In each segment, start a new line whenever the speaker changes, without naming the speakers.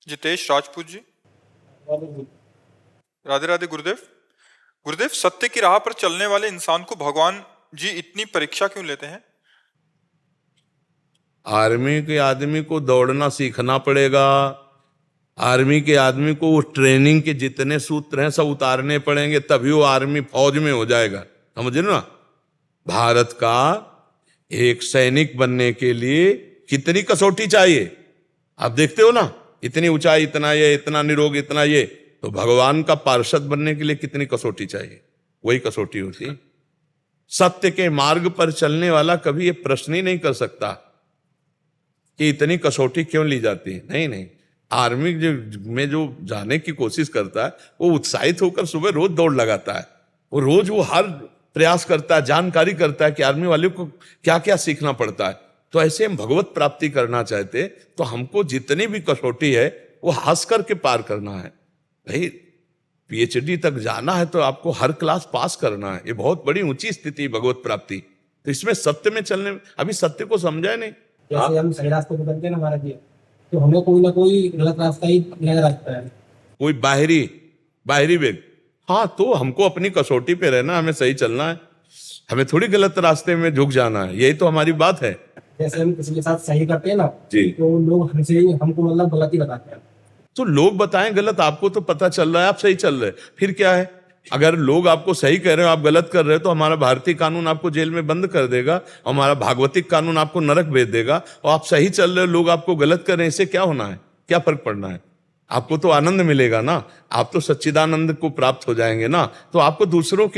जितेश राजपूत जी। राधे राधे गुरुदेव। गुरुदेव, सत्य की राह पर चलने वाले इंसान को भगवान जी इतनी परीक्षा क्यों लेते हैं?
आर्मी के आदमी को दौड़ना सीखना पड़ेगा। आर्मी के आदमी को वो ट्रेनिंग के जितने सूत्र हैं सब उतारने पड़ेंगे, तभी वो आर्मी फौज में हो जाएगा। समझ रहे ना? भारत का एक सैनिक बनने के लिए कितनी कसौटी चाहिए आप देखते हो ना। इतनी ऊंचाई, इतना ये, इतना निरोग, इतना ये। तो भगवान का पार्षद बनने के लिए कितनी कसौटी चाहिए? वही कसौटी होती है। सत्य के मार्ग पर चलने वाला कभी ये प्रश्न ही नहीं कर सकता कि इतनी कसौटी क्यों ली जाती है। नहीं नहीं, आर्मी में जो जाने की कोशिश करता है वो उत्साहित होकर सुबह रोज दौड़ लगाता है। वो हर प्रयास करता है, जानकारी करता है कि आर्मी वाले को क्या क्या सीखना पड़ता है। तो ऐसे हम भगवत प्राप्ति करना चाहते तो हमको जितनी भी कसौटी है वो हंस करके पार करना है। भाई पीएचडी तक जाना है तो आपको हर क्लास पास करना है। ये बहुत बड़ी ऊंची स्थिति भगवत प्राप्ति। तो इसमें सत्य में चलने, अभी सत्य को समझा नहीं।
जैसे हम सही रास्ते पे चलते हैं ना महाराज जी, तो हमें कोई ना कोई गलत रास्ता ही नजर आता है।
कोई बाहरी वेग। हाँ, तो हमको अपनी कसौटी पे रहना, हमें सही चलना है, हमें थोड़ी गलत रास्ते में झुक जाना है। यही तो हमारी बात है।
जैसे हम किसी के साथ सही करते हैं ना
जी,
तो लोग हमको मतलब गलत ही बताते हैं।
तो लोग बताएं गलत, आपको तो पता चल रहा है आप सही चल रहे, फिर क्या है? अगर लोग आपको सही कह रहे हो, आप गलत कर रहे हो, तो हमारा भारतीय कानून आपको जेल में बंद कर देगा, हमारा भागवतिक कानून आपको नरक भेज देगा। और आप सही चल रहे हो, लोग आपको गलत कर रहे हैं, इससे क्या होना है? क्या फर्क पड़ना है? आपको तो आनंद मिलेगा ना, आप तो सच्चिदानंद को प्राप्त हो जाएंगे ना। तो आपको दूसरों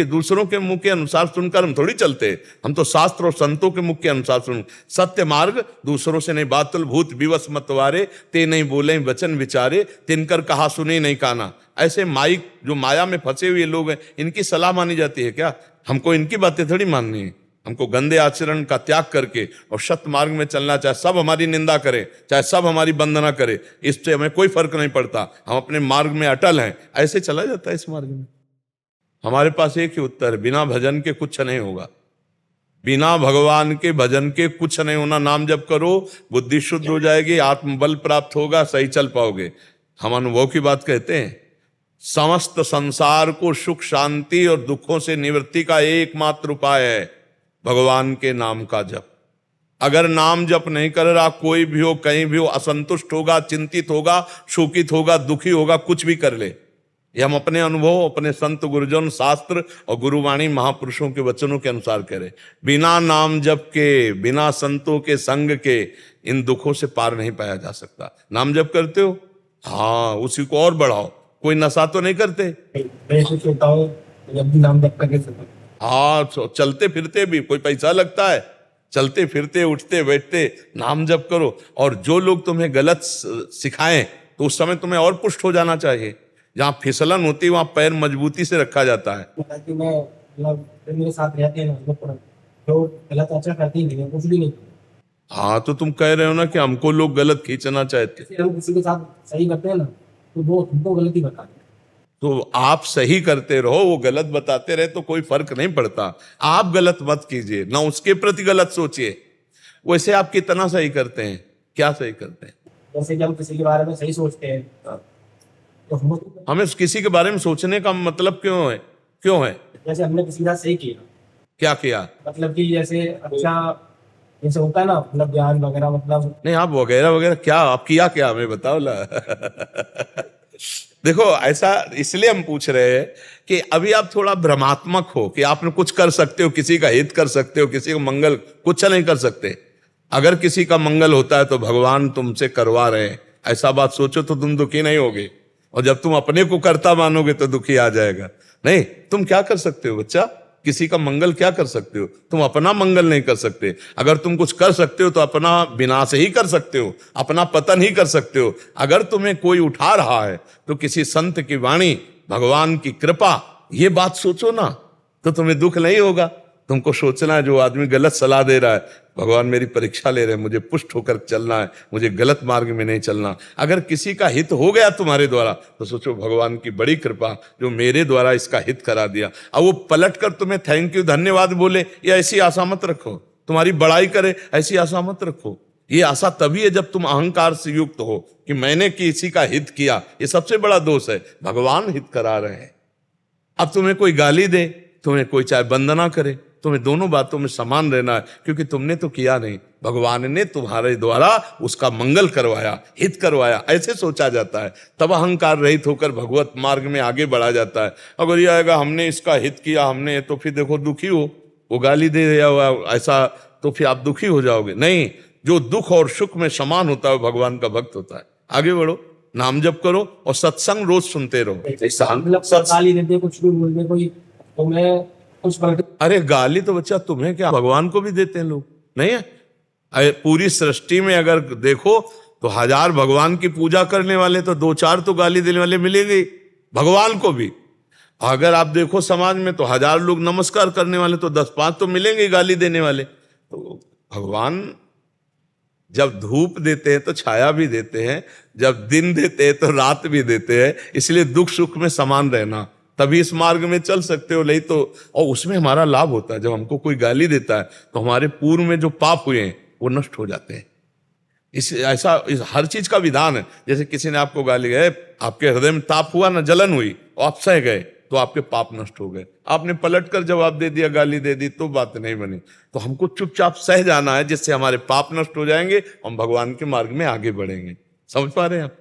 के मुख के अनुसार सुनकर हम थोड़ी चलते, हम तो शास्त्र और संतों के मुख के अनुसार सुन। सत्य मार्ग दूसरों से नहीं, बातुल भूत विवश मतवारे, ते नहीं बोले वचन विचारे, तिनकर कहा सुने नहीं काना। ऐसे माइक जो माया में फंसे हुए लोग हैं, इनकी सलाह मानी जाती है क्या? हमको इनकी बातें थोड़ी माननी है। हमको गंदे आचरण का त्याग करके और सत्य मार्ग में चलना, चाहे सब हमारी निंदा करे, चाहे सब हमारी वंदना करे, इससे हमें कोई फर्क नहीं पड़ता। हम अपने मार्ग में अटल हैं, ऐसे चला जाता है इस मार्ग में। हमारे पास एक ही उत्तर है, बिना भजन के कुछ नहीं होगा। बिना भगवान के भजन के कुछ नहीं होना। नाम जप करो, बुद्धि शुद्ध हो जाएगी, आत्मबल प्राप्त होगा, सही चल पाओगे। हम अनुभव की बात कहते हैं। समस्त संसार को सुख शांति और दुखों से निवृत्ति का एकमात्र उपाय है भगवान के नाम का जप। अगर नाम जप नहीं कर रहा, कोई भी हो, कहीं भी हो, असंतुष्ट होगा, चिंतित होगा, शोकित होगा, दुखी होगा, कुछ भी कर ले। ये हम अपने अनुभव, अपने संत गुरुजन, शास्त्र और गुरुवाणी महापुरुषों के वचनों के अनुसार कह रहे। बिना नाम जप के, बिना संतों के संग के इन दुखों से पार नहीं पाया जा सकता। नाम जप करते हो? हाँ, उसी को और बढ़ाओ। कोई नशा तो नहीं करते?
मैं सोचता हूँ जब भी नाम जप करके चलता हूँ।
हाँ, चलते फिरते भी कोई पैसा लगता है? चलते फिरते उठते बैठते नाम जप करो। और जो लोग तुम्हें गलत सिखाएं तो उस समय तुम्हें और पुष्ट हो जाना चाहिए। जहाँ फिसलन होती है वहां पैर मजबूती से रखा जाता है।
ताकि मैं मतलब मेरे साथ रहते हैं ना, जो गलत आचरण करते ही नहीं, कुछ भी नहीं।
हाँ, तो तुम कह रहे हो ना कि हमको लोग गलत खींचना चाहते।
जैसे हम किसी के साथ सही करते हैं ना तो वो हमको गलत ही बताते हैं।
तो आप सही करते रहो, वो गलत बताते रहे तो कोई फर्क नहीं पड़ता। आप गलत मत कीजिए, ना उसके प्रति गलत सोचिए। वैसे आप कितना सही करते हैं? क्या सही करते हैं?
जैसे कि हम किसी के बारे में सही सोचते हैं तो
हमें किसी के बारे में सोचने का मतलब क्यों है?
जैसे हमने किसी के साथ सही किया,
क्या किया?
मतलब कि जैसे अच्छा, जैसे होता है ना, मतलब ज्ञान वगैरह, मतलब
नहीं, आप वगैरह वगैरह क्या आप किया, क्या हमें बताओ ला। देखो, ऐसा इसलिए हम पूछ रहे हैं कि अभी आप थोड़ा भ्रमात्मक हो कि आपने कुछ कर सकते हो, किसी का हित कर सकते हो, किसी का मंगल। कुछ नहीं कर सकते। अगर किसी का मंगल होता है तो भगवान तुमसे करवा रहे हैं, ऐसा बात सोचो तो तुम दुखी नहीं होगे। और जब तुम अपने को करता मानोगे तो दुखी आ जाएगा। नहीं, तुम क्या कर सकते हो बच्चा? किसी का मंगल क्या कर सकते हो? तुम अपना मंगल नहीं कर सकते। अगर तुम कुछ कर सकते हो तो अपना विनाश ही कर सकते हो, अपना पतन ही कर सकते हो। अगर तुम्हें कोई उठा रहा है तो किसी संत की वाणी, भगवान की कृपा, ये बात सोचो ना, तो तुम्हें दुख नहीं होगा। तुमको सोचना है जो आदमी गलत सलाह दे रहा है, भगवान मेरी परीक्षा ले रहे हैं, मुझे पुष्ट होकर चलना है, मुझे गलत मार्ग में नहीं चलना। अगर किसी का हित हो गया तुम्हारे द्वारा तो सोचो भगवान की बड़ी कृपा जो मेरे द्वारा इसका हित करा दिया। अब वो पलट कर तुम्हें थैंक यू धन्यवाद बोले, या ऐसी आशा मत रखो। तुम्हारी बड़ाई करे, ऐसी आशा मत रखो। ये आशा तभी है जब तुम अहंकार से युक्त हो कि मैंने किसी का हित किया। ये सबसे बड़ा दोष है। भगवान हित करा रहे हैं। अब तुम्हें कोई गाली दे, तुम्हें कोई चाहे वंदना करे, तुम्हें दोनों बातों में समान रहना है, क्योंकि तुमने तो किया नहीं, भगवान ने तुम्हारे द्वारा उसका मंगल करवाया, हित करवाया। ऐसे सोचा जाता है, तब अहंकार रहित होकर भगवत मार्ग में आगे बढ़ा जाता है। अगर ये आएगा हमने इसका हित किया हमने, तो फिर देखो दुखी हो, वो गाली दे या ऐसा, तो फिर आप दुखी हो जाओगे। नहीं, जो दुख और सुख में समान होता है भगवान का भक्त होता है। आगे बढ़ो, नाम जप करो और सत्संग रोज सुनते रहो।
मतलब गाली देते कुछ भी बोल दे कोई, तो मैं कुछ
अरे गाली तो बच्चा तुम्हें क्या, भगवान को भी देते हैं लोग, नहीं है? अरे पूरी सृष्टि में अगर देखो तो 1000 भगवान की पूजा करने वाले, तो 2-4 तो गाली देने वाले मिलेंगे भगवान को भी। अगर आप देखो समाज में तो 1000 लोग नमस्कार करने वाले, तो 10-5 तो मिलेंगे गाली देने वाले। तो भगवान जब धूप देते हैं तो छाया भी देते हैं, जब दिन देते हैं तो रात भी देते हैं। इसलिए दुख सुख में समान रहना, तभी इस मार्ग में चल सकते हो। नहीं तो, और उसमें हमारा लाभ होता है। जब हमको कोई गाली देता है तो हमारे पूर्व में जो पाप हुए हैं वो नष्ट हो जाते हैं। हर चीज का विधान है। जैसे किसी ने आपको गाली गए, आपके हृदय में ताप हुआ ना, जलन हुई, और आप सह गए, तो आपके पाप नष्ट हो गए। आपने पलटकर जवाब दे दिया, गाली दे दी, तो बात नहीं बनी। तो हमको चुपचाप सह जाना है, जिससे हमारे पाप नष्ट हो जाएंगे, हम भगवान के मार्ग में आगे बढ़ेंगे। समझ पा रहे हैं आप?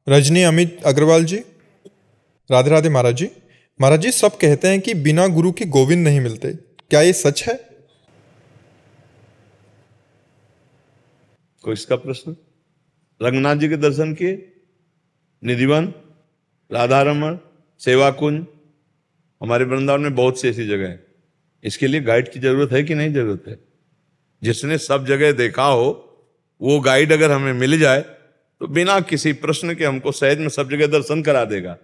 रजनी अमित अग्रवाल जी, राधे राधे महाराज जी। महाराज जी, सब कहते हैं कि बिना गुरु के गोविंद नहीं मिलते, क्या ये सच है?
कोई इसका प्रश्न? रंगनाथ जी के दर्शन किए, निधिवन, राधारमण, सेवा कुंज, हमारे वृंदावन में बहुत सी ऐसी जगह है। इसके लिए गाइड की जरूरत है कि नहीं जरूरत है? जिसने सब जगह देखा हो, वो गाइड अगर हमें मिल जाए तो बिना किसी प्रश्न के हमको सहज में सब जगह दर्शन करा देगा।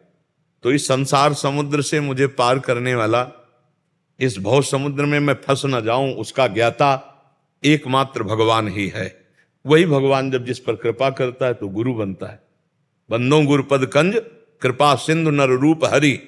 तो इस संसार समुद्र से मुझे पार करने वाला, इस भव समुद्र में मैं फंस न जाऊं, उसका ज्ञाता एकमात्र भगवान ही है। वही भगवान जब जिस पर कृपा करता है तो गुरु बनता है। बंदो गुरुपद कंज कृपा सिंधु नर रूप हरि,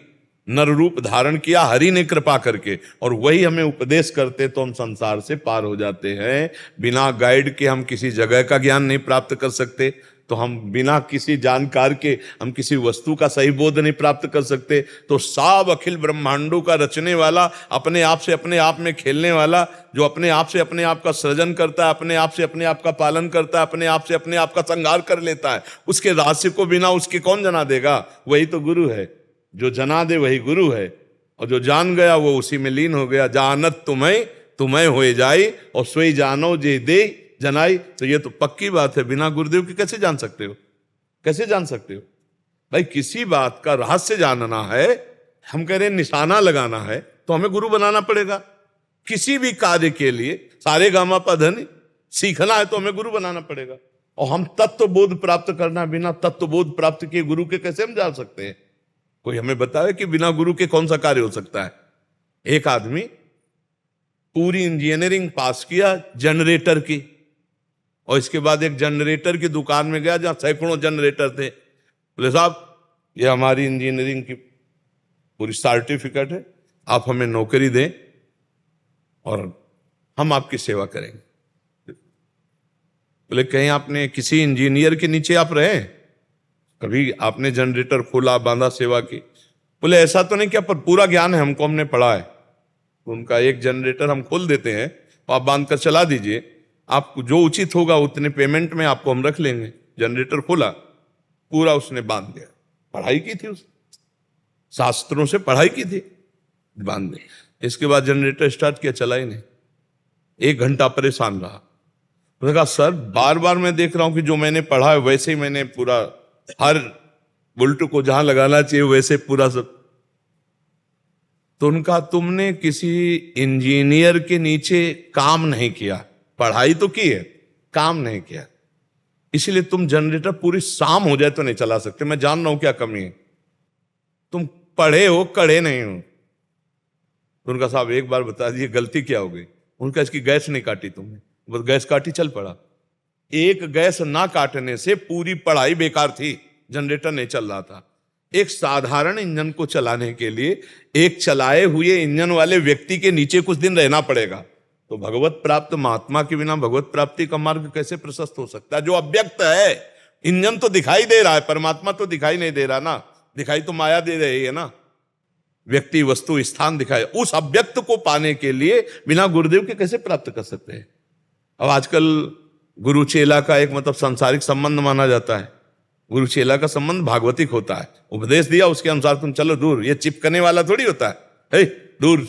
नर रूप धारण किया हरि ने कृपा करके, और वही हमें उपदेश करते, तो हम संसार से पार हो जाते हैं। बिना गाइड के हम किसी जगह का ज्ञान नहीं प्राप्त कर सकते, तो हम बिना किसी जानकार के हम किसी वस्तु का सही बोध नहीं प्राप्त कर सकते। तो सब अखिल ब्रह्मांडों का रचने वाला, अपने आप से अपने आप में खेलने वाला, जो अपने आप से अपने आप का सृजन करता है, अपने आप से अपने आप का पालन करता है, अपने आप से अपने आप का संहार कर लेता है, उसके रहस्य को बिना उसके कौन जना देगा? वही तो गुरु है। जो जना दे वही गुरु है, और जो जान गया वो उसी में लीन हो गया। जानत तुम्हें होए जाई, और सोई जानो जे दे जनाई। तो ये तो पक्की बात है, बिना गुरुदेव के कैसे जान सकते हो? कैसे जान सकते हो भाई? किसी बात का रहस्य जानना है, हम कह रहे हैं निशाना लगाना है, तो हमें गुरु बनाना पड़ेगा। किसी भी कार्य के लिए सारे गामा पधन सीखना है तो हमें गुरु बनाना पड़ेगा। और हम तत्व बोध प्राप्त करना, बिना तत्व बोध प्राप्त किए गुरु के कैसे हम जान सकते हैं? कोई हमें बताए कि बिना गुरु के कौन सा कार्य हो सकता है? एक आदमी पूरी इंजीनियरिंग पास किया जनरेटर की, और इसके बाद एक जनरेटर की दुकान में गया जहां सैकड़ों जनरेटर थे। बोले साहब, ये हमारी इंजीनियरिंग की पूरी सर्टिफिकेट है, आप हमें नौकरी दें और हम आपकी सेवा करेंगे। बोले कहीं आपने किसी इंजीनियर के नीचे आप रहे? कभी आपने जनरेटर खोला, बांधा, सेवा की? बोले ऐसा तो नहीं किया, पर पूरा ज्ञान है हमको, हमने पढ़ा है। तो उनका एक जनरेटर हम खोल देते हैं, तो आप बांध कर चला दीजिए, आपको जो उचित होगा उतने पेमेंट में आपको हम रख लेंगे। जनरेटर खोला, पूरा उसने बांध दिया। पढ़ाई की थी उसने, शास्त्रों से पढ़ाई की थी, बांध दिया। इसके बाद जनरेटर स्टार्ट किया, चला ही नहीं। 1 घंटा परेशान रहा। उसने कहा सर, बार बार मैं देख रहा हूं कि जो मैंने पढ़ा है वैसे ही मैंने पूरा, हर बुल्ट को जहां लगाना चाहिए वैसे पूरा सब। तो उनका, तुमने किसी इंजीनियर के नीचे काम नहीं किया, पढ़ाई तो की है, काम नहीं किया, इसलिए तुम जनरेटर पूरी शाम हो जाए तो नहीं चला सकते। मैं जान रहा हूं क्या कमी है, तुम पढ़े हो, कड़े नहीं हो। तो उनका साहब एक बार बता दिए गलती क्या हो गई? उनका, इसकी गैस नहीं काटी तुमने। बस गैस काटी, चल पड़ा। एक गैस ना काटने से पूरी पढ़ाई बेकार थी, जनरेटर नहीं चल रहा था। एक साधारण इंजन को चलाने के लिए एक चलाए हुए इंजन वाले व्यक्ति के नीचे कुछ दिन रहना पड़ेगा, तो भगवत प्राप्त महात्मा के बिना भगवत प्राप्ति का मार्ग कैसे प्रशस्त हो सकता है? जो अव्यक्त है, इंजन तो दिखाई दे रहा है, परमात्मा तो दिखाई नहीं दे रहा ना, दिखाई तो माया दे रही है ना, व्यक्ति वस्तु स्थान दिखाए। उस अव्यक्त को पाने के लिए बिना गुरुदेव के कैसे प्राप्त कर सकते हैं? अब आजकल गुरु चेला का एक मतलब सांसारिक संबंध माना जाता है। गुरु चेला का संबंध भागवतिक होता है। उपदेश दिया, उसके अनुसार तुम चलो दूर, ये चिपकने वाला थोड़ी होता है। हे दूर,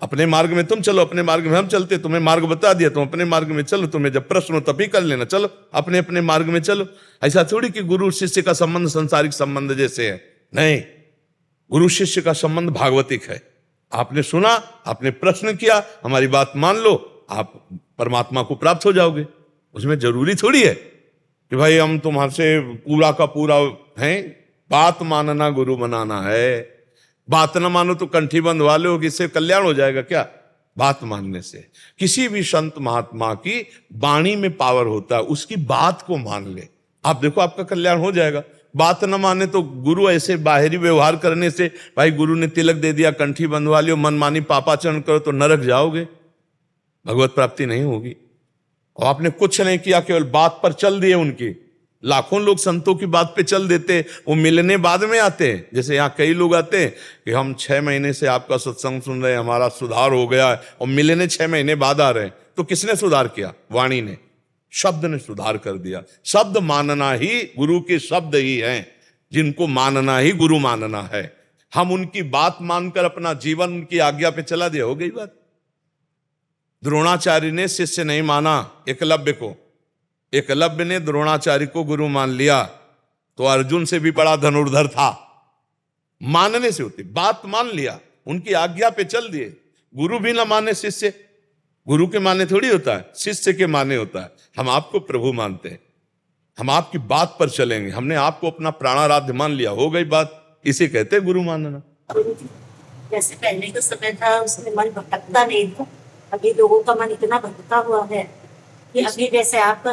अपने मार्ग में तुम चलो, अपने मार्ग में हम चलते, तुम्हें मार्ग बता दिया, तुम अपने मार्ग में चलो, तुम्हें जब प्रश्न हो तभी कर लेना, चलो अपने अपने मार्ग में चलो। ऐसा थोड़ी कि गुरु शिष्य का संबंध सांसारिक संबंध जैसे है, नहीं, गुरु शिष्य का संबंध भागवतिक है। आपने सुना, आपने प्रश्न किया, हमारी बात मान लो, आप परमात्मा को प्राप्त हो जाओगे। उसमें जरूरी थोड़ी है कि भाई हम तुम्हारे पूरा का पूरा हैं। बात मानना गुरु बनाना है। बात ना मानो तो कंठी बंधवा लो कि इससे कल्याण हो जाएगा क्या? बात मानने से किसी भी संत महात्मा की वाणी में पावर होता है, उसकी बात को मान ले, आप देखो आपका कल्याण हो जाएगा। बात न माने तो गुरु ऐसे बाहरी व्यवहार करने से, भाई गुरु ने तिलक दे दिया, कंठी बंधवा लियो, मनमानी पापाचरण करो तो नरक जाओगे, भगवत प्राप्ति नहीं होगी। और आपने कुछ नहीं किया, केवल बात पर चल दिए उनकी। लाखों लोग संतों की बात पे चल देते, वो मिलने बाद में आते हैं। जैसे यहाँ कई लोग आते हैं कि हम 6 महीने से आपका सत्संग सुन रहे हैं, हमारा सुधार हो गया है, और मिलने 6 महीने बाद आ रहे हैं। तो किसने सुधार किया? वाणी ने, शब्द ने सुधार कर दिया। शब्द मानना ही गुरु के शब्द ही हैं, जिनको मानना ही गुरु मानना है। हम उनकी बात मानकर अपना जीवन उनकी आज्ञा पे चला दिया, हो गई बात। द्रोणाचार्य ने शिष्य नहीं माना एकलव्य को, एकलव्य ने द्रोणाचार्य को गुरु मान लिया, तो अर्जुन से भी बड़ा धनुर्धर था। मानने से होती, बात मान लिया, उनकी आज्ञा पे चल दिए। गुरु भी ना माने शिष्य, गुरु के माने थोड़ी होता है, शिष्य के माने होता है। हम आपको प्रभु मानते हैं, हम आपकी बात पर चलेंगे, हमने आपको अपना प्राणाराध्य मान लिया, हो गई बात। इसे कहते हैं गुरु मानना।
जैसे पहले का समय था उसमें मन भटकता नहीं था, अभी लोगों का मन इतना भटका हुआ है कि अभी जैसे आप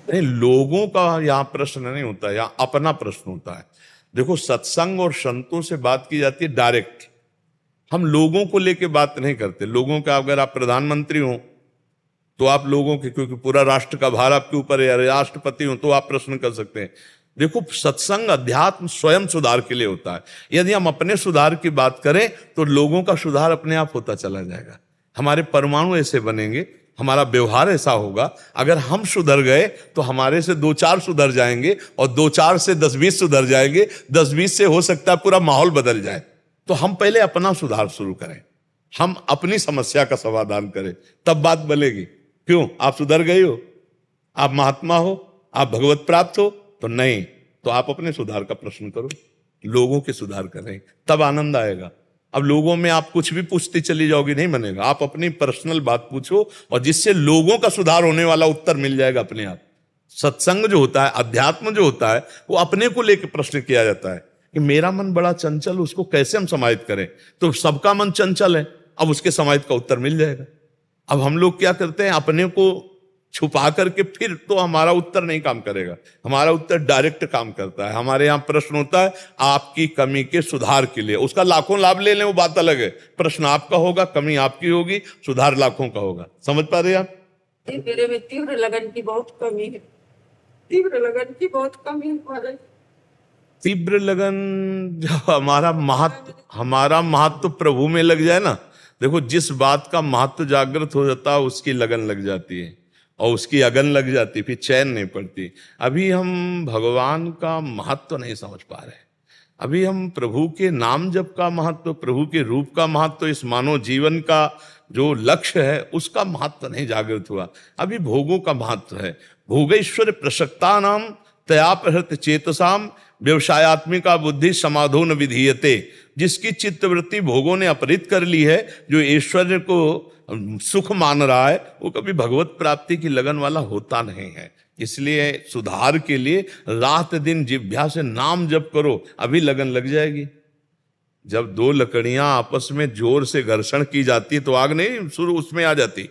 नहीं, लोगों का यहाँ प्रश्न नहीं होता है, यहाँ अपना प्रश्न होता है। देखो, सत्संग और संतों से बात की जाती है डायरेक्ट, हम लोगों को लेके बात नहीं करते। लोगों का, अगर आप प्रधानमंत्री हो तो आप लोगों के, क्योंकि पूरा राष्ट्र का भार आपके ऊपर है, राष्ट्रपति हो तो आप प्रश्न कर सकते हैं। देखो, सत्संग अध्यात्म स्वयं सुधार के लिए होता है। यदि हम अपने सुधार की बात करें तो लोगों का सुधार अपने आप होता चला जाएगा। हमारे परमाणु ऐसे बनेंगे, हमारा व्यवहार ऐसा होगा, अगर हम सुधर गए तो हमारे से 2-4 सुधर जाएंगे, और 2-4 से 10-20 सुधर जाएंगे, 10-20 से हो सकता है पूरा माहौल बदल जाए। तो हम पहले अपना सुधार शुरू करें, हम अपनी समस्या का समाधान करें, तब बात बनेगी। क्यों? आप सुधर गए हो, आप महात्मा हो, आप भगवत प्राप्त हो, तो नहीं, तो आप अपने सुधार का प्रश्न करो, लोगों के सुधार करें, तब आनंद आएगा। अब लोगों में आप कुछ भी पूछती चली जाओगी, नहीं बनेगा। आप अपनी पर्सनल बात पूछो, और जिससे लोगों का सुधार होने वाला उत्तर मिल जाएगा अपने आप। सत्संग जो होता है, अध्यात्म जो होता है, वो अपने को लेकर प्रश्न किया जाता है कि मेरा मन बड़ा चंचल, उसको कैसे हम समाहित करें? तो सबका मन चंचल है, अब उसके समाहित का उत्तर मिल जाएगा। अब हम लोग क्या करते हैं, अपने को छुपा करके, फिर तो हमारा उत्तर नहीं काम करेगा, हमारा उत्तर डायरेक्ट काम करता है। हमारे यहाँ प्रश्न होता है आपकी कमी के सुधार के लिए, उसका लाखों लाभ ले लें वो बात अलग है। प्रश्न आपका होगा, कमी आपकी होगी, सुधार लाखों का होगा। समझ पा रहे हैं आप?
मेरे में तीव्र लगन की बहुत कमी है, तीव्र लगन की बहुत कमी है।
तीव्र लगन, जो हमारा महत्व प्रभु में लग जाए ना, देखो, जिस बात का महत्व जागृत हो जाता है उसकी लगन लग जाती है, और उसकी अगन लग जाती, फिर चैन नहीं पड़ती। अभी हम भगवान का महत्व नहीं समझ पा रहे, अभी हम प्रभु के नाम जप का महत्व, प्रभु के रूप का महत्व, इस मानव जीवन का जो लक्ष्य है उसका महत्व नहीं जागृत हुआ। अभी भोगों का महत्व है। भोगैश्वर्य प्रसक्ता नाम तया प्रहृत चेतसाम व्यवसायत्मिका बुद्धि समाधो न विधीयते। जिसकी चित्तवृत्ति भोगों ने अपहृत कर ली है, जो ऐश्वर्य को सुख मान रहा है, वो कभी भगवत प्राप्ति की लगन वाला होता नहीं है। इसलिए सुधार के लिए रात दिन जिह्वा से नाम जप करो, अभी लगन लग जाएगी। जब 2 लकड़ियां आपस में जोर से घर्षण की जाती तो आग नहीं शुरू उसमें आ जाती,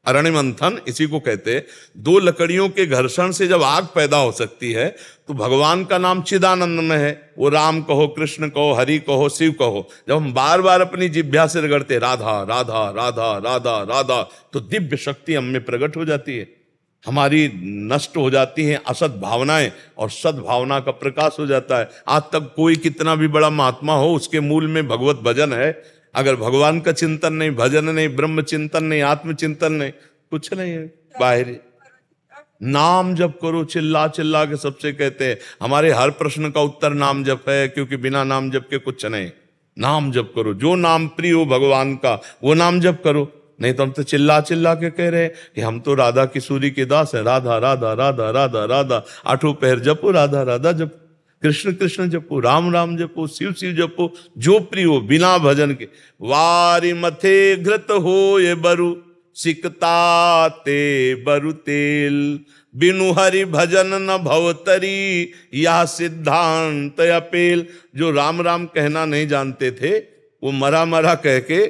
अरण्य मंथन इसी को कहते हैं। दो लकड़ियों के घर्षण से जब आग पैदा हो सकती है तो भगवान का नाम चिदानंद में है। वो राम कहो, कृष्ण कहो, हरि कहो, शिव कहो, जब हम बार बार अपनी जिह्वा से रगड़ते राधा राधा राधा राधा राधा, तो दिव्य शक्ति हम में प्रकट हो जाती है। हमारी नष्ट हो जाती हैं असत भावनाएं और सद्भावना का प्रकाश हो जाता है। आज तक कोई कितना भी बड़ा महात्मा हो, उसके मूल में भगवत भजन है। अगर भगवान का चिंतन नहीं, भजन नहीं, ब्रह्म चिंतन नहीं, आत्म चिंतन नहीं, कुछ नहीं है। बाहरी नाम जप करो, चिल्ला चिल्ला के सबसे कहते हैं। हमारे हर प्रश्न का उत्तर नाम जप है, क्योंकि बिना नाम जप के कुछ नहीं। नाम जप करो, जो नाम प्रिय हो भगवान का वो नाम जप करो। नहीं तो हम तो चिल्ला चिल्ला के कह रहे हैं कि हम तो राधा किशोरी के दास हैं। राधा राधा राधा राधा राधा, आठों पैर जपो, राधा राधा जपो, कृष्ण कृष्ण जपो, राम राम जपो, शिव शिव जपो, जो प्रिय हो बिना भजन के। वारी मथे घृत हो ये बरु, सिकता ते बरु तेल, बिनु हरि भजन न भवतरी, यह सिद्धांत अपेल। जो राम राम कहना नहीं जानते थे वो मरा मरा कह के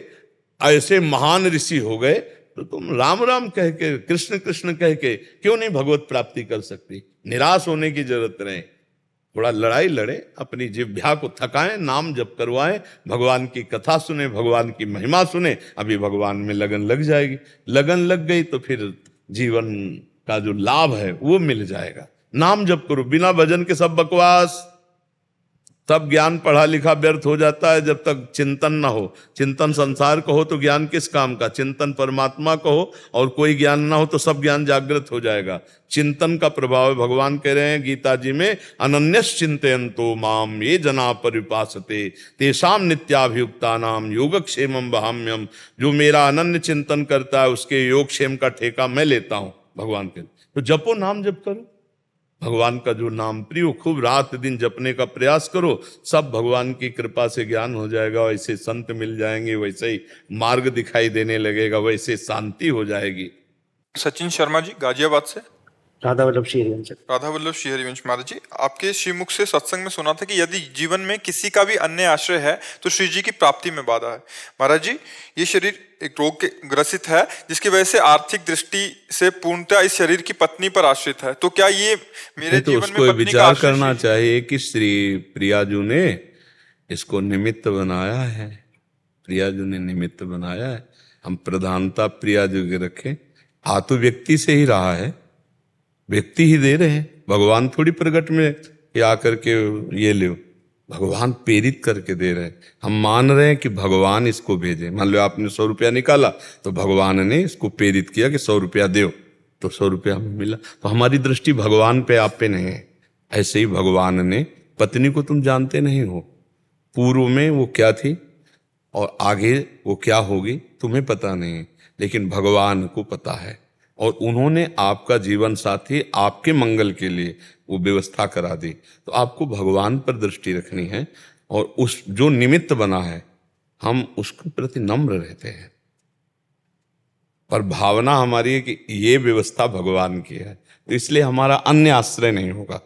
ऐसे महान ऋषि हो गए। तो तुम राम राम कह के, कृष्ण कृष्ण कह के क्यों नहीं भगवत प्राप्ति कर सकती? निराश होने की जरूरत नहीं। थोड़ा लड़ाई लड़े, अपनी जिह्वा को थकाएं, नाम जप करवाएं, भगवान की कथा सुने, भगवान की महिमा सुने। अभी भगवान में लगन लग जाएगी। लगन लग गई तो फिर जीवन का जो लाभ है वो मिल जाएगा। नाम जप करो, बिना भजन के सब बकवास। तब ज्ञान पढ़ा लिखा व्यर्थ हो जाता है जब तक चिंतन ना हो। चिंतन संसार का हो तो ज्ञान किस काम का? चिंतन परमात्मा का हो और कोई ज्ञान ना हो तो सब ज्ञान जागृत हो जाएगा। चिंतन का प्रभाव है। भगवान कह रहे हैं गीता जी में, अनन्यस चिंतयन्तो माम ये जना परिपासते तेषाम नित्याभियुक्तानाम योगक्षेमम वहाम्यम। जो मेरा अनन्य चिंतन करता है उसके योगक्षेम का ठेका मैं लेता हूं। भगवान के तो जपो, नाम जप करो, भगवान का जो नाम प्रिय, खूब रात दिन जपने का प्रयास करो। सब भगवान की कृपा से ज्ञान हो जाएगा। वैसे संत मिल जाएंगे, वैसे ही मार्ग दिखाई देने लगेगा, वैसे शांति हो जाएगी।
सचिन शर्मा जी गाजियाबाद से।
राधा वल्लभ श्री हरिवंश।
राधा वल्लभ श्री हरिवंश महाराज जी, आपके श्रीमुख से सत्संग में सुना था कि यदि जीवन में किसी का भी अन्य आश्रय है तो श्री जी की प्राप्ति में बाधा है। महाराज जी, ये शरीर एक रोग के ग्रसित है जिसकी वजह से आर्थिक दृष्टि से पूर्णतः इस शरीर की पत्नी पर आश्रित है। तो क्या ये मेरे
तो
जीवन
उसको
में पत्नी
विचार
का आश्रय
करना चाहिए कि श्री प्रियाजू ने इसको निमित्त बनाया है। प्रियाजू ने निमित्त बनाया है। हम प्रधानता प्रियाजू के रखें। आ तो व्यक्ति से ही रहा है, व्यक्ति ही दे रहे हैं। भगवान थोड़ी प्रगट में या करके ये ले, भगवान प्रेरित करके दे रहे हैं। हम मान रहे हैं कि भगवान इसको भेजे। मान लो आपने 100 रुपया निकाला तो भगवान ने इसको प्रेरित किया कि 100 रुपया दो, तो 100 रुपया हमें मिला। तो हमारी दृष्टि भगवान पे, आप पे नहीं है। ऐसे ही भगवान ने पत्नी को तुम जानते नहीं हो, पूर्व में वो क्या थी और आगे वो क्या होगी तुम्हें पता नहीं है, लेकिन भगवान को पता है। और उन्होंने आपका जीवन साथी आपके मंगल के लिए वो व्यवस्था करा दी। तो आपको भगवान पर दृष्टि रखनी है और उस जो निमित्त बना है हम उसके प्रति नम्र रहते हैं। पर भावना हमारी है कि ये व्यवस्था भगवान की है, तो इसलिए हमारा अन्य आश्रय नहीं होगा,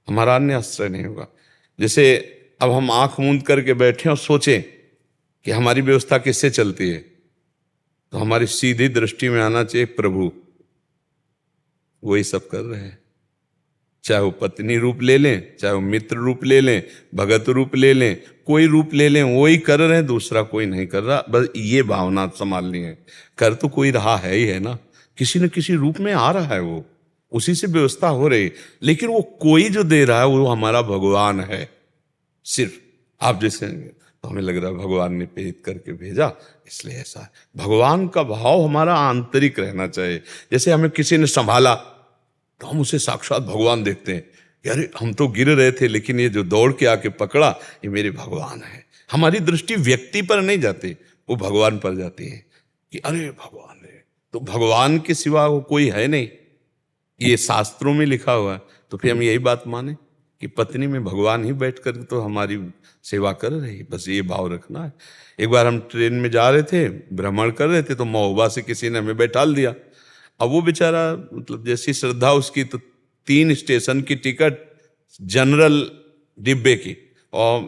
हमारा अन्य आश्रय नहीं होगा। जैसे अब हम आंख मूंद करके बैठे और सोचें कि हमारी व्यवस्था किससे चलती है, तो हमारी सीधी दृष्टि में आना चाहिए प्रभु वही सब कर रहे हैं। चाहे वो पत्नी रूप ले लें, चाहे वो मित्र रूप ले लें, भगत रूप ले लें, कोई रूप ले लें, वही कर रहे हैं, दूसरा कोई नहीं कर रहा। बस ये भावना संभालनी है। कर तो कोई रहा है ही है ना, किसी न किसी रूप में आ रहा है, वो उसी से व्यवस्था हो रही। लेकिन वो कोई जो दे रहा है वो हमारा भगवान है। सिर्फ आप जैसे तो हमें लग रहा है भगवान ने प्रेरित करके भेजा, इसलिए ऐसा है। भगवान का भाव हमारा आंतरिक रहना चाहिए। जैसे हमें किसी ने संभाला तो हम उसे साक्षात भगवान देखते हैं कि अरे हम तो गिर रहे थे, लेकिन ये जो दौड़ के आके पकड़ा ये मेरे भगवान है। हमारी दृष्टि व्यक्ति पर नहीं जाती, वो भगवान पर जाती है कि अरे भगवान है। तो भगवान के सिवा वो कोई है नहीं, ये शास्त्रों में लिखा हुआ है। तो फिर हम यही बात माने कि पत्नी में भगवान ही बैठ कर तो हमारी सेवा कर रही है। बस ये भाव रखना है। एक बार हम ट्रेन में जा रहे थे, भ्रमण कर रहे थे, तो महोबा से किसी ने हमें बैठाल दिया। अब वो बेचारा मतलब जैसी श्रद्धा उसकी, तो 3 स्टेशन की टिकट जनरल डिब्बे की, और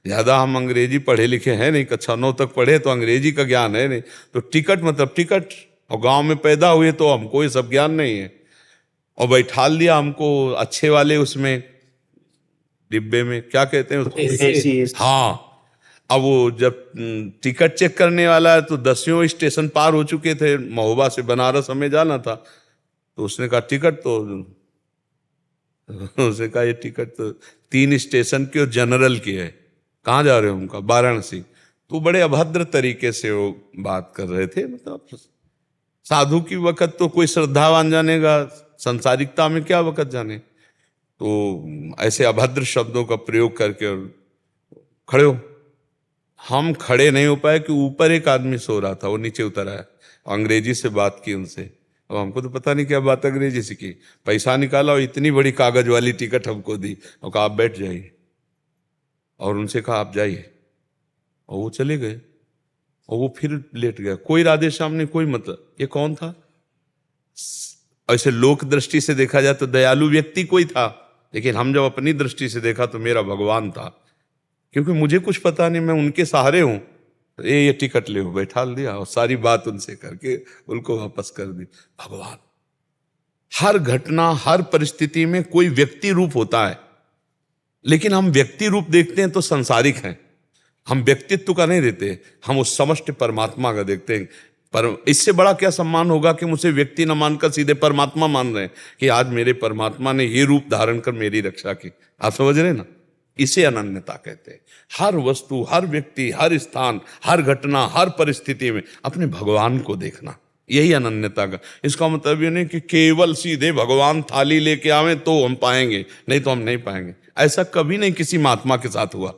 ज़्यादा हम अंग्रेजी पढ़े लिखे हैं नहीं, कक्षा 9 तक पढ़े तो अंग्रेजी का ज्ञान है नहीं, तो टिकट मतलब टिकट और गांव में पैदा हुए तो हमको ये सब ज्ञान नहीं है, और बैठाल दिया हमको अच्छे वाले उसमें डिब्बे में, क्या कहते हैं उसको, हाँ। अब वो जब टिकट चेक करने वाला है तो 10वें स्टेशन पार हो चुके थे, महोबा से बनारस हमें जाना था, तो उसने कहा टिकट, तो उसने कहा ये टिकट तो 3 स्टेशन की और जनरल की है, कहाँ जा रहे हो? उनका वाराणसी। तो बड़े अभद्र तरीके से वो बात कर रहे थे। मतलब साधु की वक्त तो कोई श्रद्धावान जानेगा, संसारिकता में क्या वक्त जाने। तो ऐसे अभद्र शब्दों का प्रयोग करके और खड़े हो। हम खड़े नहीं हो पाए कि ऊपर एक आदमी सो रहा था, वो नीचे उतर आया, अंग्रेजी से बात की उनसे। अब हमको तो पता नहीं क्या बात अंग्रेजी से की, पैसा निकाला और इतनी बड़ी कागज वाली टिकट हमको दी और कहा आप बैठ जाइए, और उनसे कहा आप जाइए, और वो चले गए, और वो फिर लेट गया। कोई राधे श्याम नहीं, कोई मतलब। ये कौन था? ऐसे लोक दृष्टि से देखा जाए तो दयालु व्यक्ति कोई था, लेकिन हम जब अपनी दृष्टि से देखा तो मेरा भगवान था, क्योंकि मुझे कुछ पता नहीं, मैं उनके सहारे हूं। ये टिकट ले, बैठा दिया और सारी बात उनसे करके उनको वापस कर दी। भगवान हर घटना, हर परिस्थिति में कोई व्यक्ति रूप होता है, लेकिन हम व्यक्ति रूप देखते हैं तो संसारिक हैं, हम व्यक्तित्व का नहीं देते, हम उस समष्टि परमात्मा का देखते हैं। पर इससे बड़ा क्या सम्मान होगा कि मुझे व्यक्ति न मानकर सीधे परमात्मा मान रहे हैं कि आज मेरे परमात्मा ने ये रूप धारण कर मेरी रक्षा की। आप समझ रहे ना? इसे अनन्यता कहते हैं। हर वस्तु, हर व्यक्ति, हर स्थान, हर घटना, हर परिस्थिति में अपने भगवान को देखना, यही अनन्यता का। इसका मतलब ये नहीं कि केवल सीधे भगवान थाली लेके आवे तो हम पाएंगे, नहीं तो हम नहीं पाएंगे। ऐसा कभी नहीं किसी महात्मा के साथ हुआ।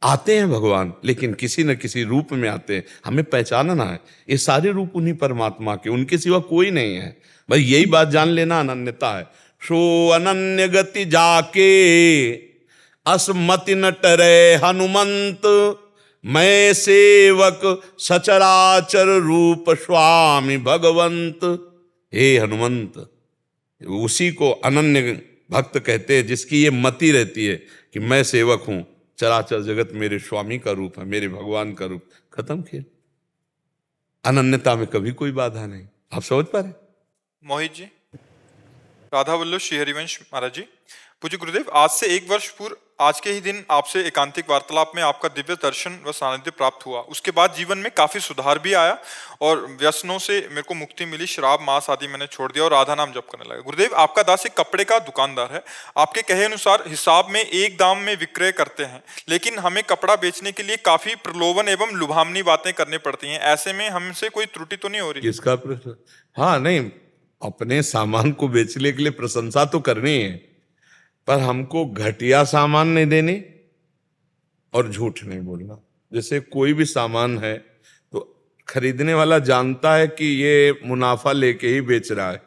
आते हैं भगवान, लेकिन किसी न किसी रूप में आते हैं, हमें पहचानना है ये सारे रूप उन्हीं परमात्मा के, उनके सिवा कोई नहीं है। भाई यही बात जान लेना अनन्यता है। सो अनन्य गति जाके असमति न टरे हनुमंत, मैं सेवक सचराचर रूप स्वामी भगवंत। हे हनुमंत, उसी को अनन्य भक्त कहते हैं जिसकी ये मति रहती है कि मैं सेवक हूं, चराचर जगत मेरे स्वामी का रूप है, मेरे भगवान का रूप। खत्म खेल। अनन्यता में कभी कोई बाधा नहीं। आप समझ पा रहे?
मोहित जी, राधा वल्लभ श्री हरिवंश महाराज जी, पूज्य गुरुदेव, आज से 1 वर्ष पूर्व आज के ही दिन आपसे एकांतिक वार्तालाप में आपका दिव्य दर्शन व सानिध्य प्राप्त हुआ। उसके बाद जीवन में काफी सुधार भी आया और व्यसनों से मेरे को मुक्ति मिली, शराब मांस आदि मैंने छोड़ दिया और राधा नाम जप करने लगा। गुरुदेव, आपका दास एक कपड़े का दुकानदार है। आपके कहे अनुसार हिसाब में एक दाम में विक्रय करते हैं, लेकिन हमें कपड़ा बेचने के लिए काफी प्रलोभन एवं लुभावनी बातें करनी पड़ती हैं। ऐसे में हमसे कोई त्रुटि तो नहीं हो रही?
किसका प्रश्न? हाँ, नहीं, अपने सामान को बेचने के लिए प्रशंसा तो करनी है, पर हमको घटिया सामान नहीं देनी और झूठ नहीं बोलना। जैसे कोई भी सामान है तो खरीदने वाला जानता है कि ये मुनाफा लेके ही बेच रहा है,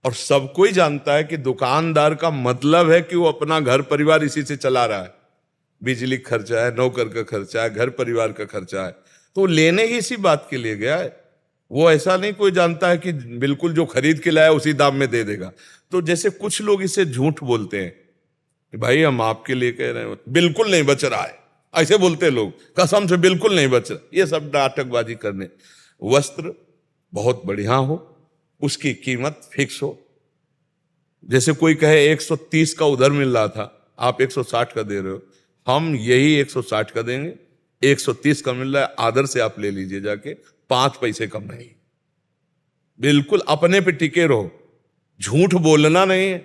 और सब कोई जानता है कि दुकानदार का मतलब है कि वो अपना घर परिवार इसी से चला रहा है। बिजली खर्चा है, नौकर का खर्चा है, घर परिवार का खर्चा है, तो लेने ही इसी बात के लिए गया है। वो ऐसा नहीं कोई जानता है कि बिल्कुल जो खरीद के लाया उसी दाम में दे देगा। तो जैसे कुछ लोग इसे झूठ बोलते हैं कि भाई हम आपके लिए कह रहे हैं, बिल्कुल नहीं बच रहा है, ऐसे बोलते हैं लोग, कसम से बिल्कुल नहीं बच रहा। ये सब नाटकबाजी करने। वस्त्र बहुत बढ़िया हो, उसकी कीमत फिक्स हो। जैसे कोई कहे 130 का उधर मिल रहा था, आप 160 का दे रहे हो, हम यही 160 का देंगे। 130 का मिल रहा है, आदर से आप ले लीजिए जाके, 5 पैसे कम नहीं। बिल्कुल अपने पे टिके रहो, झूठ बोलना नहीं है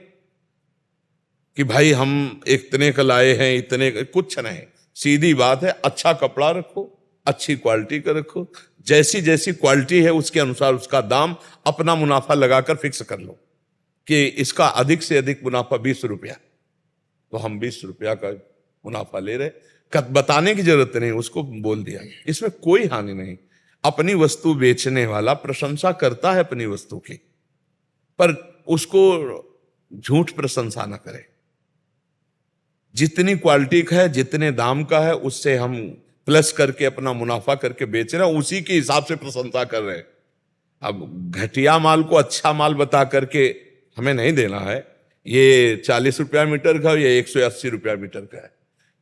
कि भाई हम इतने का लाए हैं, इतने का, कुछ नहीं। सीधी बात है, अच्छा कपड़ा रखो, अच्छी क्वालिटी का रखो, जैसी जैसी क्वालिटी है उसके अनुसार उसका दाम अपना मुनाफा लगाकर फिक्स कर लो कि इसका अधिक से अधिक मुनाफा 20 रुपया, तो हम 20 रुपया का मुनाफा ले रहे। बताने की जरूरत नहीं, उसको बोल दिया। इसमें कोई हानि नहीं। अपनी वस्तु बेचने वाला प्रशंसा करता है अपनी वस्तु की, पर उसको झूठ प्रशंसा न करे। जितनी क्वालिटी का है, जितने दाम का है, उससे हम प्लस करके अपना मुनाफा करके बेच रहे हैं, उसी के हिसाब से प्रशंसा कर रहे हैं। अब घटिया माल को अच्छा माल बता करके हमें नहीं देना है। ये 40 रुपया मीटर का या 180 रुपया मीटर का है,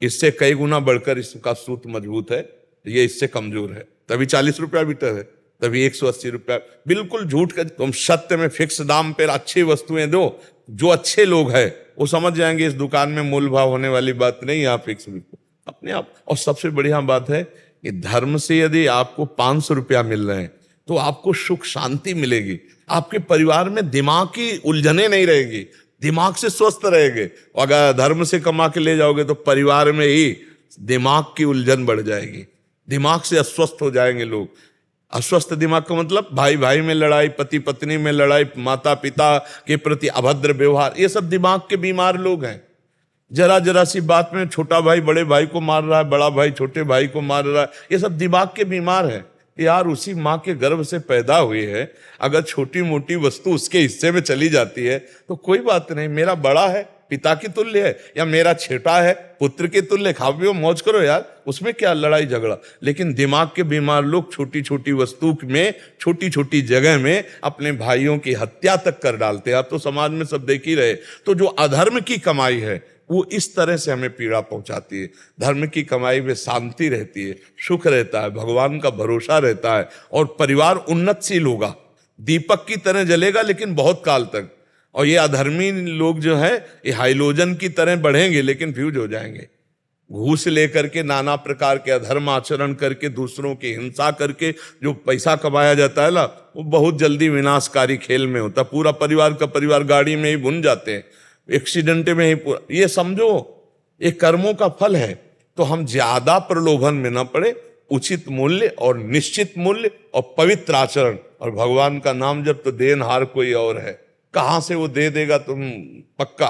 इससे कई गुना बढ़कर इसका सूत मजबूत है, ये इससे कमजोर है, तभी 40 रुपया मीटर है। तभी 180 रुपया, बिल्कुल झूठ का। तुम सत्य में फिक्स दाम पर अच्छी वस्तुएं दो, जो अच्छे लोग हैं वो समझ जाएंगे इस दुकान में मूल भाव होने वाली बात नहीं, यहाँ फिक्स बिल्कुल अपने आप। और सबसे बढ़िया बात है कि धर्म से यदि आपको 500 रुपया मिल रहे हैं तो आपको सुख शांति मिलेगी, आपके परिवार में दिमाग की उलझने नहीं रहेगी, दिमाग से स्वस्थ रहेंगे। अगर धर्म से कमा के ले जाओगे तो परिवार में ही दिमाग की उलझन बढ़ जाएगी, दिमाग से अस्वस्थ हो जाएंगे लोग। अस्वस्थ दिमाग का मतलब भाई भाई में लड़ाई, पति पत्नी में लड़ाई, माता पिता के प्रति अभद्र व्यवहार, ये सब दिमाग के बीमार लोग हैं। जरा जरा सी बात में छोटा भाई बड़े भाई को मार रहा है, बड़ा भाई छोटे भाई को मार रहा है, ये सब दिमाग के बीमार हैं। यार उसी माँ के गर्भ से पैदा हुए है, अगर छोटी मोटी वस्तु उसके हिस्से में चली जाती है तो कोई बात नहीं, मेरा बड़ा है पिता की तुल्य है, या मेरा छोटा है पुत्र के तुल्य, खाओ पियो मौज करो यार, उसमें क्या लड़ाई झगड़ा। लेकिन दिमाग के बीमार लोग छोटी छोटी वस्तु में, छोटी छोटी जगह में अपने भाइयों की हत्या तक कर डालते हैं। आप तो समाज में सब देख ही रहे। तो जो अधर्म की कमाई है वो इस तरह से हमें पीड़ा पहुंचाती है। धर्म की कमाई में शांति रहती है, सुख रहता है, भगवान का भरोसा रहता है, और परिवार उन्नतशील होगा, दीपक की तरह जलेगा लेकिन बहुत काल तक। और ये अधर्मी लोग जो है ये हाइलोजन की तरह बढ़ेंगे लेकिन फ्यूज हो जाएंगे। घूस लेकर के, नाना प्रकार के अधर्म आचरण करके, दूसरों की हिंसा करके जो पैसा कमाया जाता है ना, वो बहुत जल्दी विनाशकारी खेल में होता है। पूरा परिवार का परिवार गाड़ी में ही भुन जाते हैं, एक्सीडेंट में ही पूरा। ये समझो ये कर्मों का फल है। तो हम ज्यादा प्रलोभन में न पड़े, उचित मूल्य और निश्चित मूल्य और पवित्र आचरण, और भगवान का नाम जब तो देनहार कोई और है, कहां से वो दे देगा तुम पक्का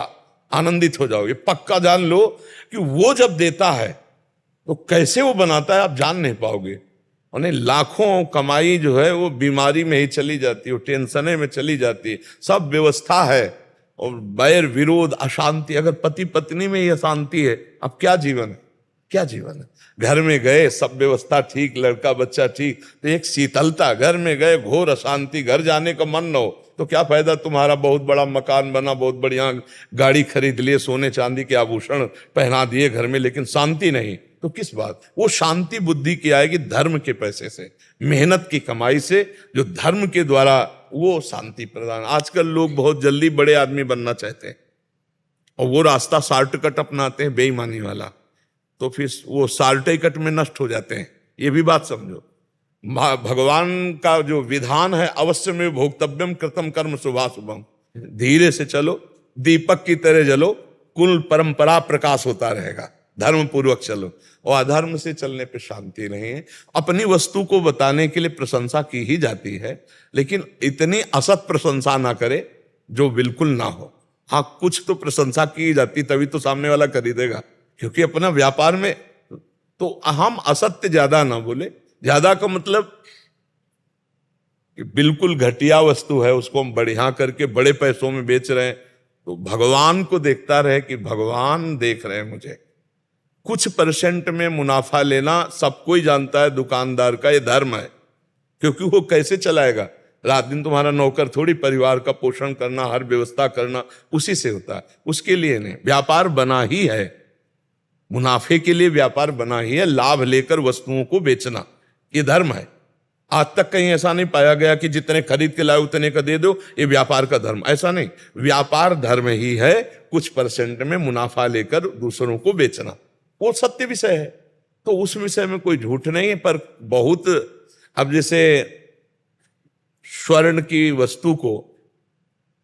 आनंदित हो जाओगे। पक्का जान लो कि वो जब देता है तो कैसे वो बनाता है आप जान नहीं पाओगे। उन्हें लाखों कमाई जो है वो बीमारी में ही चली जाती है, वो टेंशने में चली जाती है। सब व्यवस्था है और बैर विरोध अशांति, अगर पति पत्नी में ही अशांति है अब क्या जीवन है, क्या जीवन है। घर में गए सब व्यवस्था ठीक, लड़का बच्चा ठीक, तो एक शीतलता, घर में गए घोर अशांति, घर जाने का मन न हो तो क्या फायदा। तुम्हारा बहुत बड़ा मकान बना, बहुत बढ़िया गाड़ी खरीद लिए, सोने चांदी के आभूषण पहना दिए घर में, लेकिन शांति नहीं, तो किस बात। वो शांति बुद्धि की आएगी धर्म के पैसे से, मेहनत की कमाई से, जो धर्म के द्वारा वो शांति प्रदान। आजकल लोग बहुत जल्दी बड़े आदमी बनना चाहते हैं और वो रास्ता शॉर्टकट अपनाते हैं बेईमानी वाला, तो फिर वो शॉर्टकट में नष्ट हो जाते हैं। ये भी बात समझो। भगवान का जो विधान है, अवश्य में भोक्तव्यम कृतम कर्म शुभाशुभम, धीरे से चलो, दीपक की तरह जलो, कुल परंपरा प्रकाश होता रहेगा। धर्म पूर्वक चलो, और अधर्म से चलने पे शांति नहीं है। अपनी वस्तु को बताने के लिए प्रशंसा की ही जाती है, लेकिन इतनी असत प्रशंसा ना करे जो बिल्कुल ना हो। हाँ, कुछ तो प्रशंसा की जाती, तभी तो सामने वाला खरीदेगा, क्योंकि अपना व्यापार में तो हम असत्य ज्यादा ना बोले। ज्यादा का मतलब कि बिल्कुल घटिया वस्तु है उसको हम बढ़िया करके बड़े पैसों में बेच रहे हैं, तो भगवान को देखता रहे कि भगवान देख रहे हैं मुझे। कुछ परसेंट में मुनाफा लेना सबको ही जानता है दुकानदार का, ये धर्म है, क्योंकि वो कैसे चलाएगा। रात दिन तुम्हारा नौकर थोड़ी, परिवार का पोषण करना, हर व्यवस्था करना उसी से होता है, उसके लिए नहीं। व्यापार बना ही है, मुनाफे के लिए व्यापार बना ही है, लाभ लेकर वस्तुओं को बेचना, ये धर्म है। आज तक कहीं ऐसा नहीं पाया गया कि जितने खरीद के लाए उतने का दे दो, ये व्यापार का धर्म, ऐसा नहीं। व्यापार धर्म ही है कुछ परसेंट में मुनाफा लेकर दूसरों को बेचना, वो सत्य विषय है, तो उस विषय में कोई झूठ नहीं है। पर बहुत, अब जैसे स्वर्ण की वस्तु को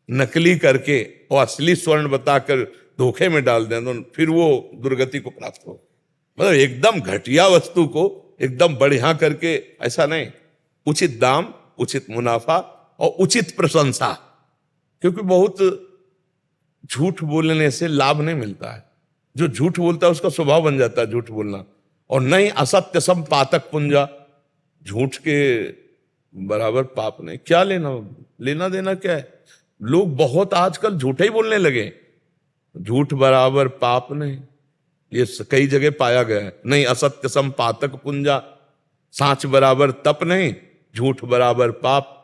नकली करके और असली स्वर्ण बताकर धोखे में डाल दें तो फिर वो दुर्गति को प्राप्त हो। मतलब एकदम घटिया वस्तु को एकदम बढ़िया करके, ऐसा नहीं। उचित दाम, उचित मुनाफा और उचित प्रशंसा, क्योंकि बहुत झूठ बोलने से लाभ नहीं मिलता है। जो झूठ बोलता है उसका स्वभाव बन जाता है झूठ बोलना, और नहीं असत्य सम पातक पुंजा, झूठ के बराबर पाप नहीं। क्या लेना देना क्या है। लोग बहुत आजकल झूठे ही बोलने लगे, झूठ बराबर पाप नहीं, ये कई जगह पाया गया है। नहीं असत्य सम पातक पुंजा, सांच बराबर तप नहीं, झूठ बराबर पाप,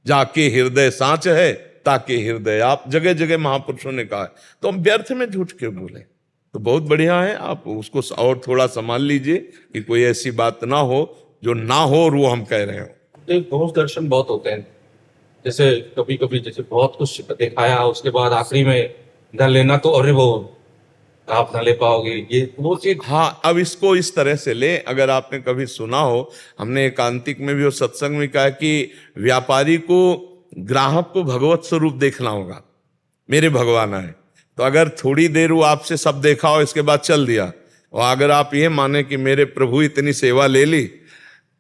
जाके हृदय सांच है ताके हृदय आप, जगह जगह महापुरुषों ने कहा है। तो हम व्यर्थ में झूठ क्यों बोले। तो बहुत बढ़िया है, आप उसको और थोड़ा संभाल लीजिए कि कोई ऐसी बात ना हो जो ना हो और वो हम कह रहे हो।
तो दोष दर्शन बहुत होते हैं। जैसे कभी कभी जैसे बहुत कुछ दिखाया, उसके बाद आखिरी में न लेना तो अरे वो आप ना ले पाओगे, ये वो चीज।
हाँ, अब इसको इस तरह से ले, अगर आपने कभी सुना हो, हमने एकांतिक में भी और सत्संग में कहा कि व्यापारी को ग्राहक को भगवत स्वरूप देखना होगा। मेरे भगवान आए तो अगर थोड़ी देर वो आपसे सब देखा हो, इसके बाद चल दिया, और अगर आप ये माने कि मेरे प्रभु इतनी सेवा ले ली,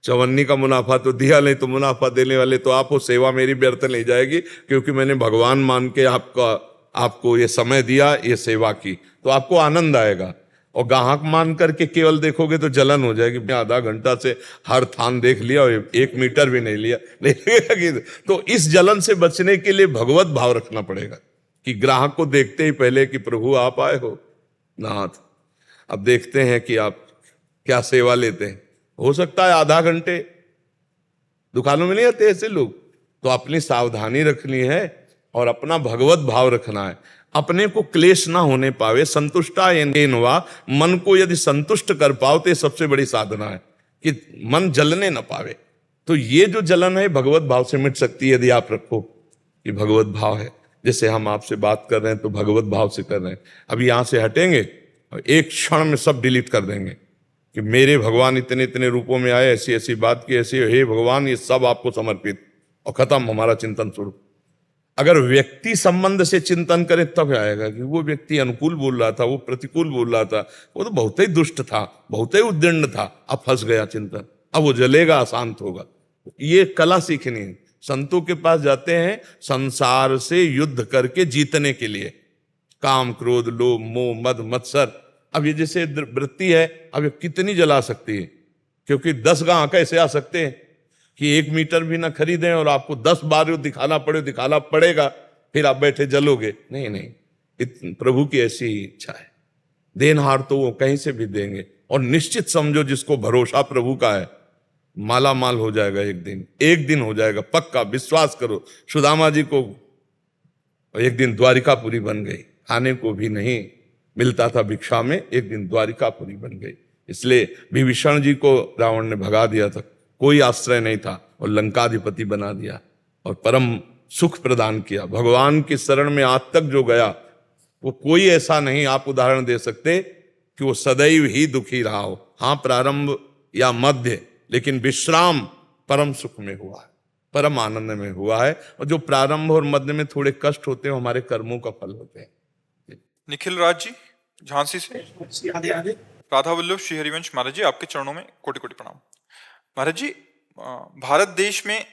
चवन्नी का मुनाफा तो दिया, नहीं तो मुनाफा देने वाले तो आप हो, सेवा मेरी व्यर्थ नहीं जाएगी क्योंकि मैंने भगवान मान के आपको ये समय दिया, ये सेवा की, तो आपको आनंद आएगा। और ग्राहक मान करके केवल देखोगे तो जलन हो जाएगी। मैं आधा घंटा से हर थान देख लिया और 1 मीटर भी नहीं लिया, नहीं लगेगा। तो इस जलन से बचने के लिए भगवत भाव रखना पड़ेगा कि ग्राहक को देखते ही पहले कि प्रभु आप आए हो नाथ, अब देखते हैं कि आप क्या सेवा लेते हैं। हो सकता है आधा घंटे, दुकानों में नहीं आते ऐसे लोग, तो अपनी सावधानी रखनी है और अपना भगवत भाव रखना है। अपने को क्लेश ना होने पावे, संतुष्टा येनवा, मन को यदि संतुष्ट कर पाओ तो ये सबसे बड़ी साधना है कि मन जलने ना पावे। तो ये जो जलन है भगवत भाव से मिट सकती है यदि आप रखो कि भगवत भाव है। जैसे हम आपसे बात कर रहे हैं तो भगवत भाव से कर रहे हैं, अब यहां से हटेंगे और एक क्षण में सब डिलीट कर देंगे कि मेरे भगवान इतने इतने रूपों में आए, ऐसी ऐसी बात की, ऐसी, हे भगवान ये सब आपको समर्पित, और खत्म हमारा चिंतन शुरू। अगर व्यक्ति संबंध से चिंतन करें तब आएगा कि वो व्यक्ति अनुकूल बोल रहा था, वो प्रतिकूल बोल रहा था, वो तो बहुत ही दुष्ट था, बहुत ही उद्दंड था, अब फंस गया चिंतन, अब वो जलेगा, अशांत होगा। ये कला सीखनी है। संतों के पास जाते हैं संसार से युद्ध करके जीतने के लिए, काम क्रोध लोभ मोह मद मत्सर। अब ये जैसे वृत्ति है, अब ये कितनी जला सकती है, क्योंकि 10 गांव कैसे आ सकते हैं कि 1 मीटर भी ना खरीदें और आपको 10 बार दिखाना पड़ेगा, फिर आप बैठे जलोगे। नहीं, प्रभु की ऐसी इच्छा है। देनहार तो वो कहीं से भी देंगे, और निश्चित समझो जिसको भरोसा प्रभु का है माला माल हो जाएगा। एक दिन हो जाएगा, पक्का विश्वास करो। सुदामा जी को एक दिन द्वारिकापुरी बन गई, खाने को भी नहीं मिलता था भिक्षा में, एक दिन द्वारिकापुरी बन गई। इसलिए विभीषण जी को रावण ने भगा दिया था, कोई आश्रय नहीं था, और लंकाधिपति बना दिया और परम सुख प्रदान किया। भगवान की शरण में आज तक जो गया वो कोई ऐसा नहीं आप उदाहरण दे सकते कि वो सदैव ही दुखी रहा हो। हाँ, प्रारंभ या मध्य, लेकिन विश्राम परम सुख में हुआ है, परम आनंद में हुआ है। और जो प्रारंभ और मध्य में थोड़े कष्ट होते हैं, हमारे कर्मों का फल होते हैं।
निखिल राज जी झांसी से,
आगे आगे
राधा वल्लभ श्री हरिवंश महाराज जी, आपके चरणों में कोटि कोटि प्रणाम। महाराज जी, भारत देश में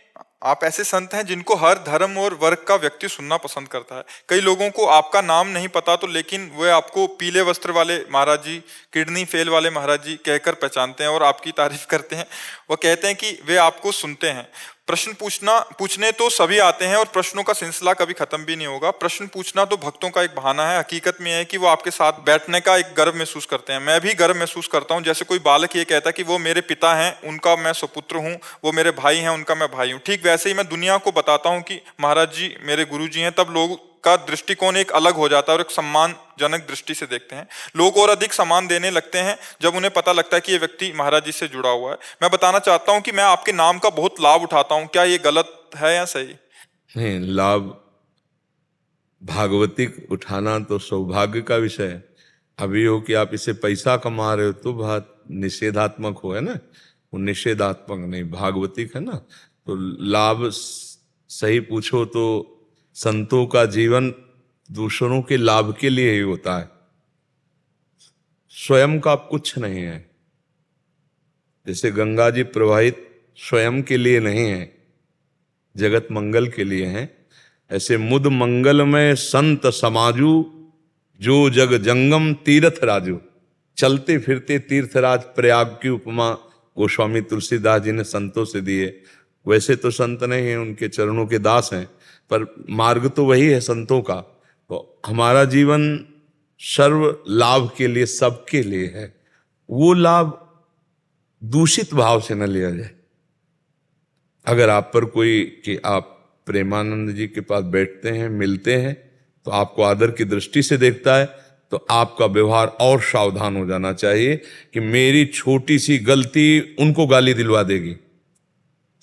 आप ऐसे संत हैं जिनको हर धर्म और वर्ग का व्यक्ति सुनना पसंद करता है। कई लोगों को आपका नाम नहीं पता तो लेकिन वे आपको पीले वस्त्र वाले महाराज जी, किडनी फेल वाले महाराज जी कहकर पहचानते हैं और आपकी तारीफ करते हैं। वो कहते हैं कि वे आपको सुनते हैं। प्रश्न पूछने तो सभी आते हैं और प्रश्नों का सिलसिला कभी खत्म भी नहीं होगा। प्रश्न पूछना तो भक्तों का एक बहाना है, हकीकत में है कि वो आपके साथ बैठने का एक गर्व महसूस करते हैं। मैं भी गर्व महसूस करता हूं, जैसे कोई बालक ये कहता है कि वो मेरे पिता हैं, उनका मैं सुपुत्र हूं, वो मेरे भाई हैं, उनका मैं भाई हूं। ठीक वैसे ही मैं दुनिया को बताता हूं कि महाराज जी मेरे गुरु जी हैं, तब लोग का दृष्टिकोण एक अलग हो जाता है और एक सम्मानजनक दृष्टि से देखते हैं। लोग और अधिक सम्मान देने लगते हैं जब उन्हें पता लगता है कि ये व्यक्ति महाराज जी से जुड़ा हुआ है। मैं बताना चाहता हूं कि मैं आपके नाम का बहुत लाभ उठाता हूं, क्या ये गलत है या सही?
नहीं, लाभ भागवतिक उठाना तो सौभाग्य का विषय है। अभी हो कि आप इसे पैसा कमा रहे हो तो बात निषेधात्मक हो, है ना, वो निषेधात्मक नहीं, भागवतिक है ना। तो लाभ सही पूछो तो संतों का जीवन दूसरों के लाभ के लिए ही होता है, स्वयं का कुछ नहीं है। जैसे गंगा जी प्रवाहित स्वयं के लिए नहीं है, जगत मंगल के लिए है। ऐसे मुद मंगलमय संत समाजू, जो जग जंगम तीर्थ राजू। चलते फिरते तीर्थराज प्रयाग की उपमा गोस्वामी तुलसीदास जी ने संतों से दी है। वैसे तो संत नहीं है, उनके चरणों के दास हैं, पर मार्ग तो वही है संतों का। तो हमारा जीवन सर्व लाभ के लिए, सबके लिए है। वो लाभ दूषित भाव से न लिया जाए। अगर आप पर कोई कि आप प्रेमानंद जी के पास बैठते हैं, मिलते हैं, तो आपको आदर की दृष्टि से देखता है, तो आपका व्यवहार और सावधान हो जाना चाहिए कि मेरी छोटी सी गलती उनको गाली दिलवा देगी।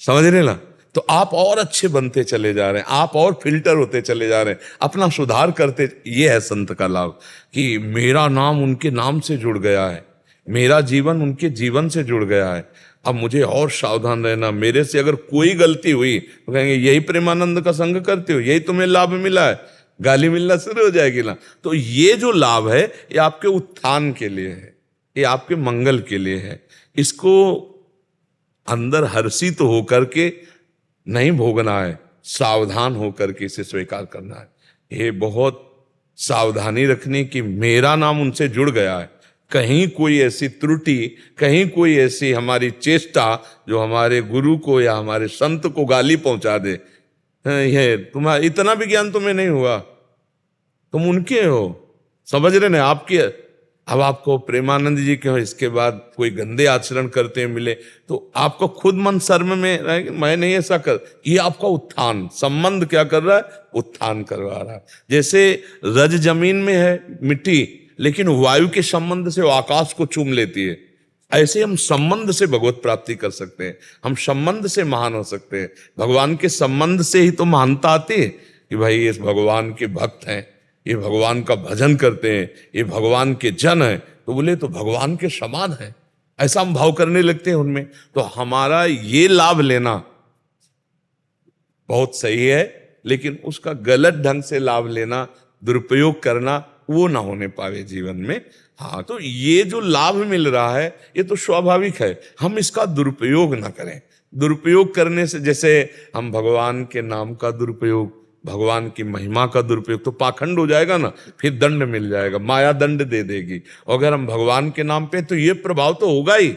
समझ रहे ना? तो आप और अच्छे बनते चले जा रहे हैं, आप और फिल्टर होते चले जा रहे हैं, अपना सुधार करते। ये है संत का लाभ कि मेरा नाम उनके नाम से जुड़ गया है, मेरा जीवन उनके जीवन से जुड़ गया है। अब मुझे और सावधान रहना, मेरे से अगर कोई गलती हुई तो कहेंगे यही प्रेमानंद का संग करते हो, यही तुम्हें लाभ मिला है, गाली मिलना शुरू हो जाएगी ना। तो ये जो लाभ है ये आपके उत्थान के लिए है, ये आपके मंगल के लिए है। इसको अंदर हर्षित होकर के नहीं भोगना है, सावधान होकर के इसे स्वीकार करना है। ये बहुत सावधानी रखनी कि मेरा नाम उनसे जुड़ गया है। कहीं कोई ऐसी त्रुटि, कहीं कोई ऐसी हमारी चेष्टा जो हमारे गुरु को या हमारे संत को गाली पहुंचा दे, ये तुम्हारा इतना भी ज्ञान तुम्हें नहीं हुआ, तुम उनके हो, समझ रहे ना? आपके अब आपको प्रेमानंद जी के हो, इसके बाद कोई गंदे आचरण करते मिले तो आपको खुद मन शर्म में रहे कि मैं नहीं ऐसा कर। ये आपका उत्थान, संबंध क्या कर रहा है? उत्थान करवा रहा है। जैसे रज जमीन में है मिट्टी, लेकिन वायु के संबंध से वो आकाश को चूम लेती है, ऐसे हम संबंध से भगवत प्राप्ति कर सकते हैं, हम संबंध से महान हो सकते हैं। भगवान के संबंध से ही तो महानता आती है कि भाई ये भगवान के भक्त हैं, ये भगवान का भजन करते हैं, ये भगवान के जन हैं, तो बोले तो भगवान के समान है, ऐसा हम भाव करने लगते हैं उनमें। तो हमारा ये लाभ लेना बहुत सही है, लेकिन उसका गलत ढंग से लाभ लेना, दुरुपयोग करना, वो ना होने पावे जीवन में। हाँ, तो ये जो लाभ मिल रहा है ये तो स्वाभाविक है, हम इसका दुरुपयोग ना करें। दुरुपयोग करने से, जैसे हम भगवान के नाम का दुरुपयोग, भगवान की महिमा का दुरुपयोग, तो पाखंड हो जाएगा ना, फिर दंड मिल जाएगा, माया दंड दे देगी। अगर हम भगवान के नाम पे, तो ये प्रभाव तो होगा ही,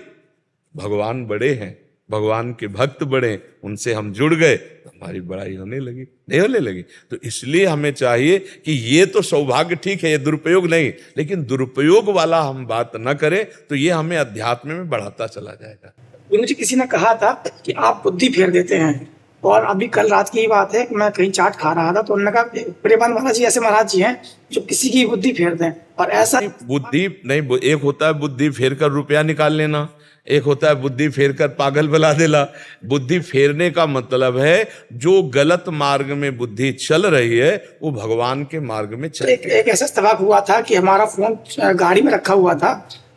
भगवान बड़े हैं, भगवान के भक्त बड़े, उनसे हम जुड़ गए तो हमारी बड़ाई होने लगी, नहीं होने लगी। तो इसलिए हमें चाहिए कि ये तो सौभाग्य ठीक है, ये दुरुपयोग नहीं, लेकिन दुरुपयोग वाला हम बात न करें, तो ये हमें अध्यात्म में बढ़ाता चला जाएगा।
मुझे किसी ने कहा था कि आप बुद्धि फेर देते हैं, और अभी कल रात की बात है, मैं कहीं चाट खा रहा था तो उन्होंने कहा प्रेमानंद महाराज जी ऐसे महाराज जी हैं जो किसी की बुद्धि फेर दें, और ऐसा
बुद्धि नहीं, एक होता है बुद्धि फेर कर रुपया निकाल लेना, एक होता है बुद्धि फेर कर पागल बना देना। बुद्धि फेरने का मतलब है जो गलत मार्ग में बुद्धि चल रही है वो भगवान के मार्ग में चल।
एक ऐसा इत्तेफाक हुआ था कि हमारा फोन गाड़ी में रखा हुआ था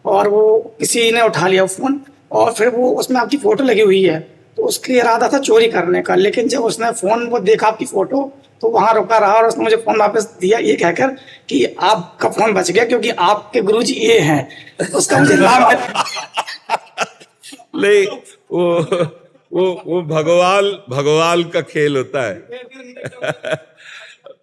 और वो किसी ने उठा लिया फोन, और फिर वो उसमें आपकी फोटो लगी हुई है, तो उसके इरादा था चोरी करने का। लेकिन जब उसने फोन वो देखा आपकी फोटो, तो वहां रुका रहा और उसने मुझे फोन वापस दिया ये कहकर कि आपका फोन बच गया क्योंकि आपके गुरुजी ये हैं। उसका मुझे नाम
नहीं, वो भगवान का खेल होता है।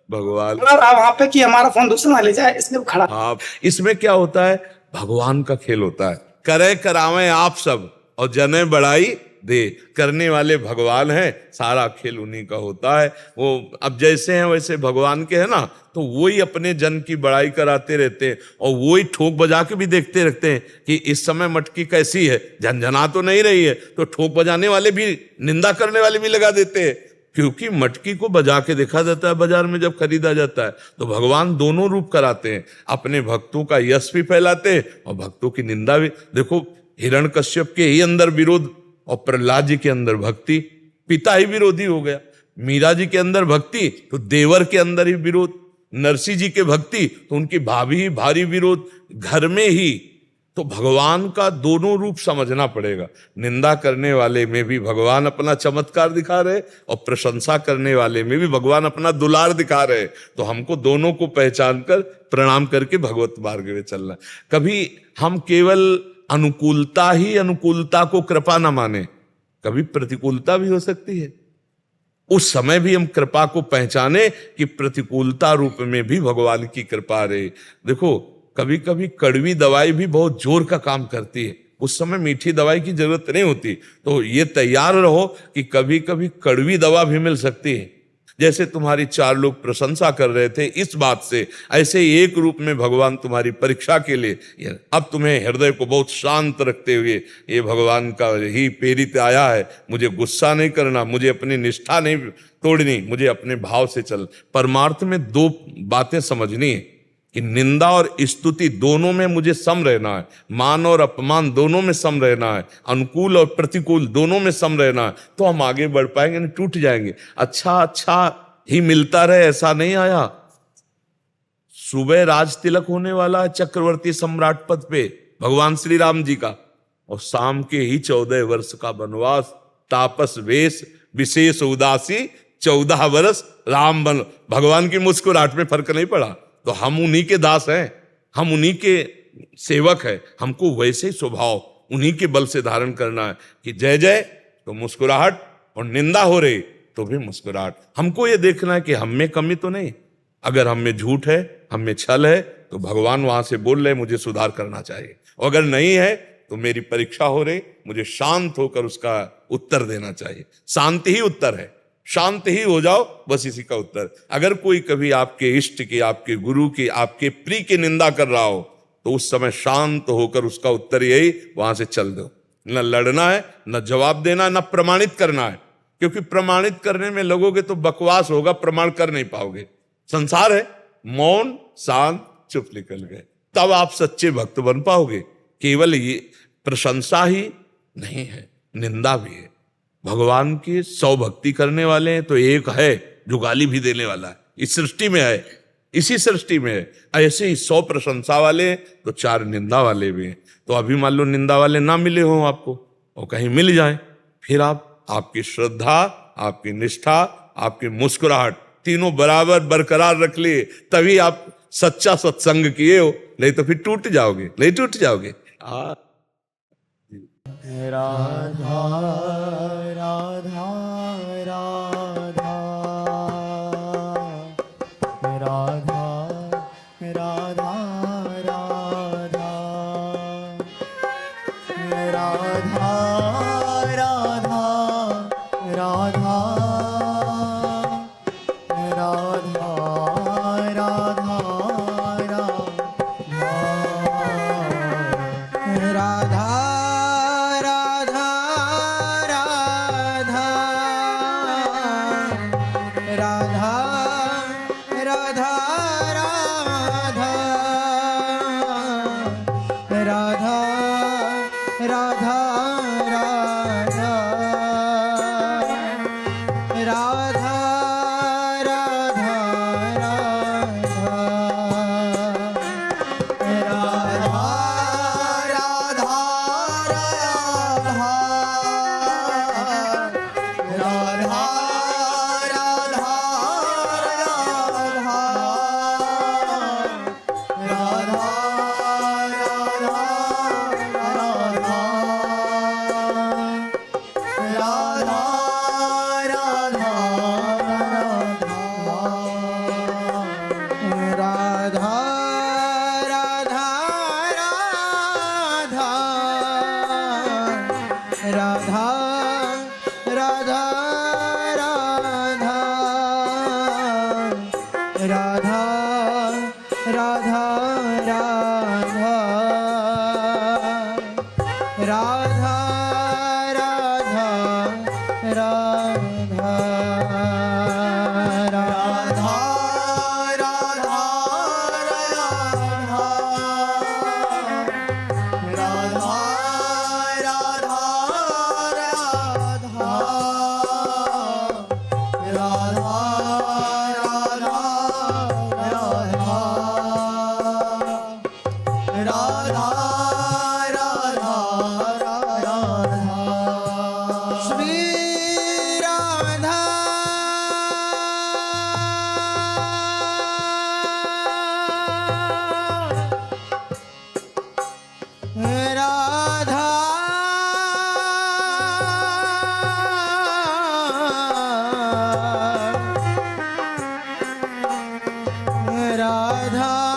भगवान
वहां पे कि हमारा फोन दूसरा ना ले जाए, इसलिए वो खड़ा।
हाँ, इसमें क्या होता है? भगवान का खेल होता है। करे करावे आप सब और जने बढ़ाई दे, करने वाले भगवान हैं, सारा खेल उन्हीं का होता है। वो अब जैसे हैं वैसे भगवान के हैं ना, तो वही अपने जन की बड़ाई कराते रहते हैं और वही ठोक बजा के भी देखते रहते हैं कि इस समय मटकी कैसी है, झनझना तो नहीं रही है, तो ठोक बजाने वाले भी, निंदा करने वाले भी लगा देते हैं, क्योंकि मटकी को बजा के देखा जाता है बाजार में जब खरीदा जाता है। तो भगवान दोनों रूप कराते हैं, अपने भक्तों का यश भी फैलाते हैं और भक्तों की निंदा भी। देखो, हिरण्यकश्यप के ही अंदर विरोध और प्रहलाद जी के अंदर भक्ति, पिता ही विरोधी हो गया। मीरा जी के अंदर भक्ति तो देवर के अंदर ही विरोध, नरसिंह जी के भक्ति तो उनकी भाभी ही भारी विरोध, घर में ही। तो भगवान का दोनों रूप समझना पड़ेगा। निंदा करने वाले में भी भगवान अपना चमत्कार दिखा रहे और प्रशंसा करने वाले में भी भगवान अपना दुलार दिखा रहे। तो हमको दोनों को पहचान कर प्रणाम करके भगवत मार्ग में चलना। कभी हम केवल अनुकूलता ही अनुकूलता को कृपा न माने, कभी प्रतिकूलता भी हो सकती है। उस समय भी हम कृपा को पहचाने कि प्रतिकूलता रूप में भी भगवान की कृपा रहे। देखो, कभी कभी कड़वी दवाई भी बहुत जोर का काम करती है, उस समय मीठी दवाई की जरूरत नहीं होती। तो ये तैयार रहो कि कभी कभी कड़वी दवा भी मिल सकती है। जैसे तुम्हारी 4 लोग प्रशंसा कर रहे थे इस बात से, ऐसे एक रूप में भगवान तुम्हारी परीक्षा के लिए अब तुम्हें हृदय को बहुत शांत रखते हुए, ये भगवान का ही प्रेरित आया है, मुझे गुस्सा नहीं करना, मुझे अपनी निष्ठा नहीं तोड़नी, मुझे अपने भाव से चल। परमार्थ में 2 बातें समझनी है। कि निंदा और स्तुति दोनों में मुझे सम रहना है, मान और अपमान दोनों में सम रहना है, अनुकूल और प्रतिकूल दोनों में सम रहना है, तो हम आगे बढ़ पाएंगे, नहीं टूट जाएंगे। अच्छा अच्छा ही मिलता रहे ऐसा नहीं आया। सुबह राज तिलक होने वाला है चक्रवर्ती सम्राट पद पे भगवान श्री राम जी का, और शाम के ही 14 वर्ष का वनवास, तापस वेश, विशेष उदासी, 14 वर्ष राम बन। भगवान की मुस्कुराहट में फर्क नहीं पड़ा। तो हम उन्हीं के दास हैं, हम उन्हीं के सेवक हैं, हमको वैसे ही स्वभाव उन्हीं के बल से धारण करना है कि जय जय तो मुस्कुराहट, और निंदा हो रही तो भी मुस्कुराहट। हमको ये देखना है कि हम में कमी तो नहीं, अगर हम में झूठ है, हम में छल है, तो भगवान वहां से बोल रहे मुझे सुधार करना चाहिए, और अगर नहीं है तो मेरी परीक्षा हो रही, मुझे शांत होकर उसका उत्तर देना चाहिए। शांति ही उत्तर है, शांत ही हो जाओ, बस इसी का उत्तर। अगर कोई कभी आपके इष्ट की, आपके गुरु की, आपके प्रिय की निंदा कर रहा हो, तो उस समय शांत होकर उसका उत्तर यही, वहां से चल दो। न लड़ना है, न जवाब देना, न प्रमाणित करना है, क्योंकि प्रमाणित करने में लगोगे तो बकवास होगा, प्रमाण कर नहीं पाओगे। संसार है, मौन शांत चुप निकल गए, तब आप सच्चे भक्त बन पाओगे। केवल ये प्रशंसा ही नहीं है, निंदा भी है। भगवान की 100 भक्ति करने वाले हैं तो एक है जो गाली भी देने वाला है, इस सृष्टि में है, इसी सृष्टि में है। ऐसे ही 100 प्रशंसा वाले हैं तो 4 निंदा वाले भी हैं। तो अभी मान लो निंदा वाले ना मिले हो आपको, और कहीं मिल जाए, फिर आप, आपकी श्रद्धा, आपकी निष्ठा, आपकी मुस्कुराहट तीनों बराबर बरकरार रख लिए, तभी आप सच्चा सत्संग किए हो, नहीं तो फिर टूट जाओगे, नहीं टूट जाओगे।
राधा राधा राधा राधा राधा राधा राधा राधा राधा
राधा